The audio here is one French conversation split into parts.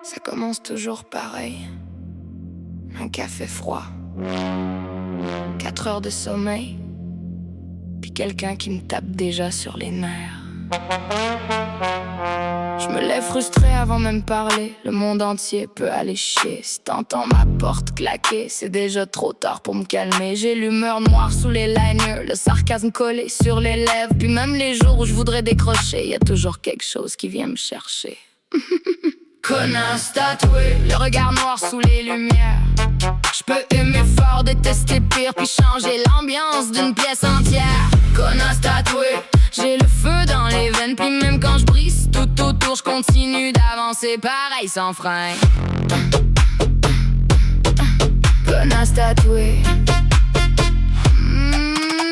Ça commence toujours pareil. Un café froid, 4 heures de sommeil, puis quelqu'un qui me tape déjà sur les nerfs. Je me lève frustré avant même parler. Le monde entier peut aller chier. Si t'entends ma porte claquer, c'est déjà trop tard pour me calmer. J'ai l'humeur noire sous les liners, le sarcasme collé sur les lèvres. Puis même les jours où je voudrais décrocher, y a toujours quelque chose qui vient me chercher. Connasse tatoué, le regard noir sous les lumières. J'peux aimer fort, détester pire, puis changer l'ambiance d'une pièce entière. Connasse tatoué, j'ai le feu dans les veines, puis même quand j'brise tout autour, j'continue d'avancer pareil sans frein. Connasse tatoué.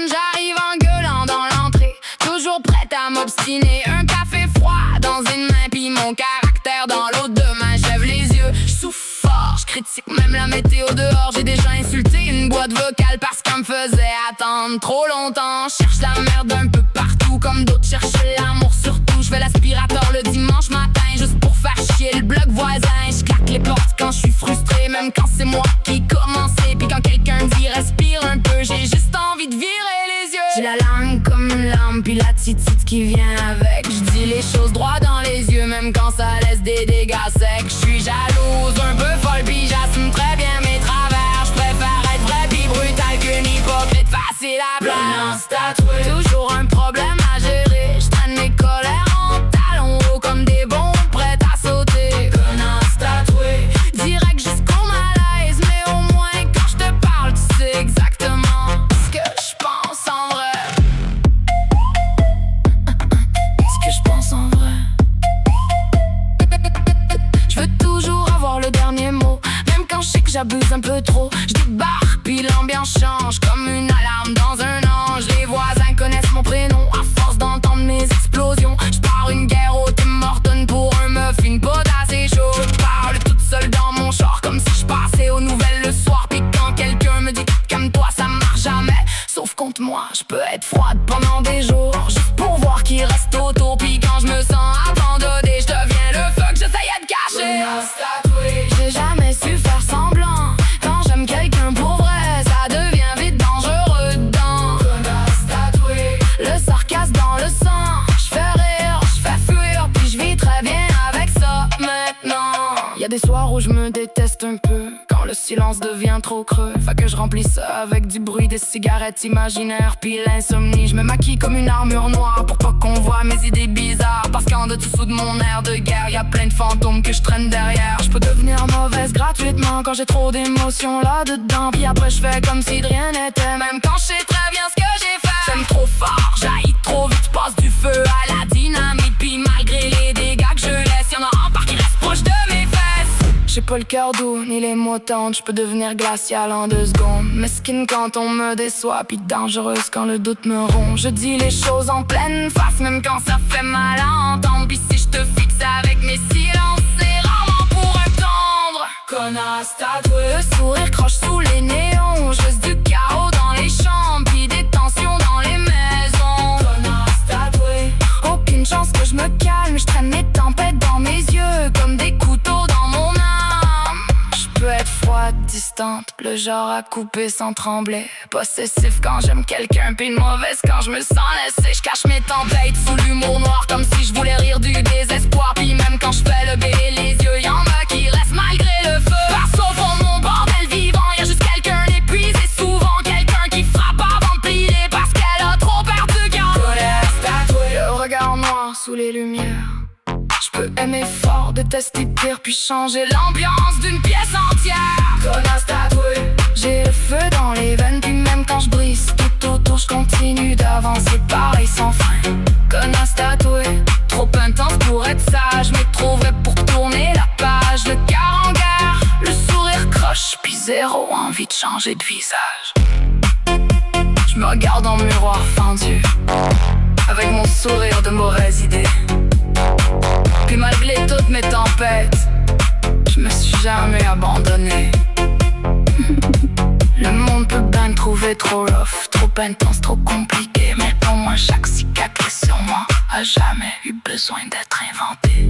J'arrive en gueulant dans l'entrée, toujours prête à m'obstiner. Un café froid dans une main, puis mon caractère dans l'autre de main. J'lève les yeux, j'souffle fort, j'critique même la météo dehors. J'ai déjà insulté une boîte vocale parce qu'elle me faisait attendre trop longtemps. Cherche la merde un peu partout, comme d'autres cherchent l'amour surtout. J'fais l'aspirateur le dimanche matin, juste pour faire chier le bloc voisin. J'claque les portes quand j'suis frustré, même quand c'est moi qui commençais. Puis quand quelqu'un dit respire un peu, j'ai juste envie de virer les yeux. J'ai la langue comme une lame, puis la titite qui vient avec. J'dis les choses droit dans les yeux, même quand ça laisse des dégâts secs. J'suis jalouse, un peu folle, puis j'assume très bien mes travers. J'préfère être vrai puis brutal qu'une hypocrite facile à plaire. Toujours un problème à gérer, j'traîne mes colères en talons hauts comme des bombes prêtes à sauter. Connasse tatouée, direct jusqu'au malaise, mais au moins quand j'te parle, tu sais exactement ce que j'pense en vrai. Ce que j'pense en vrai. J'veux toujours avoir le dernier mot, même quand j'sais que j'abuse un peu trop. J'débarque puis l'ambiance change comme une alarme dans un ange. Les voisins connaissent mon prénom à force d'entendre mes explosions. J'pars une guerre au Tim Hortons pour un muffin pas assez chaud. J'parle toute seule dans mon char comme si j'passais aux nouvelles le soir. Puis quand quelqu'un me dit calme-toi, ça marche jamais. Sauf contre moi, j'peux être froide pendant des jours, juste pour voir qui reste autour. Puis quand j'me sens abandonné, j'deviens le feu que j'essayais de cacher. J'ai jamais su faire semblant. Quand j'aime quelqu'un pour vrai, ça devient vite dangereux dedans. Le sarcasme dans le sang, j'fais rire, j'fais fuir, puis j'vis très bien avec ça maintenant. Y'a des soirs où j'me déteste un peu, quand le silence devient trop creux. Fait que j'remplis ça avec du bruit, des cigarettes imaginaires, puis l'insomnie. J'me maquille comme une armure noire pour pas qu'on voit mes idées bizarres. Parce qu'en dessous de mon air de guerre, y'a plein de fantômes que j'traîne derrière. J'peux devenir mauvaise gratuitement quand j'ai trop d'émotions là-dedans. Puis après j'fais comme si de rien n'était, même quand j'sais très bien ce que j'ai fait. J'aime trop fort, j'haïs trop vite, j'passe du feu à la dynamite. Puis malgré les dégâts que je laisse, y'en a un part qui reste proche de mes fesses. J'ai pas le cœur doux, ni les mots tendres, j'peux devenir glacial en 2 secondes. Mesquine quand on me déçoit, puis dangereuse quand le doute me ronge. Je dis les choses en pleine face, même quand ça fait mal à entendre. Puis si j'te fixe avec mes silences, c'est rarement pour un tendre. Connasse tatouée, le sourire croche sous les néons. Juste du chaos dans les chambres, puis des tensions dans les maisons. Connasse tatouée, aucune chance que je me calme. J'traîne mes tempêtes dans mes yeux comme des couteaux dans mon âme. J'peux être froide, distante, le genre à couper sans trembler. Possessif quand j'aime quelqu'un, puis mauvaise quand je me sens laissé. J'cache mes tempêtes sous l'humour noir comme si je voulais rire du désespoir. Puis même quand j'fais le B et les yeux, y'en a qui restent malgré le feu. Parce au fond de mon bordel vivant, y'a juste quelqu'un épuisé, souvent quelqu'un qui frappe avant de plier parce qu'elle a trop perdu cœur. Connasse tatouée, le regard noir sous les lumières. J'peux aimer fort, détester pire, puis changer l'ambiance d'une pièce entière. Connasse tatouée, j'ai le feu dans les veines, puis même quand j'brise tout autour, j'continue d'avancer pareil sans fin. Connasse tatouée, trop intense pour être sage, mais trop vrai pour tourner la page. Le cœur en guerre, le sourire croche, puis zéro envie de changer de visage. J'me regarde dans le miroir fendu, avec mon sourire de mauvaise idée. Puis malgré toutes mes tempêtes, je me suis jamais abandonné. Le monde peut ben me trouver trop rough, trop intense, trop compliqué. Mais pour moi chaque cicatrice sur moi a jamais eu besoin d'être inventée.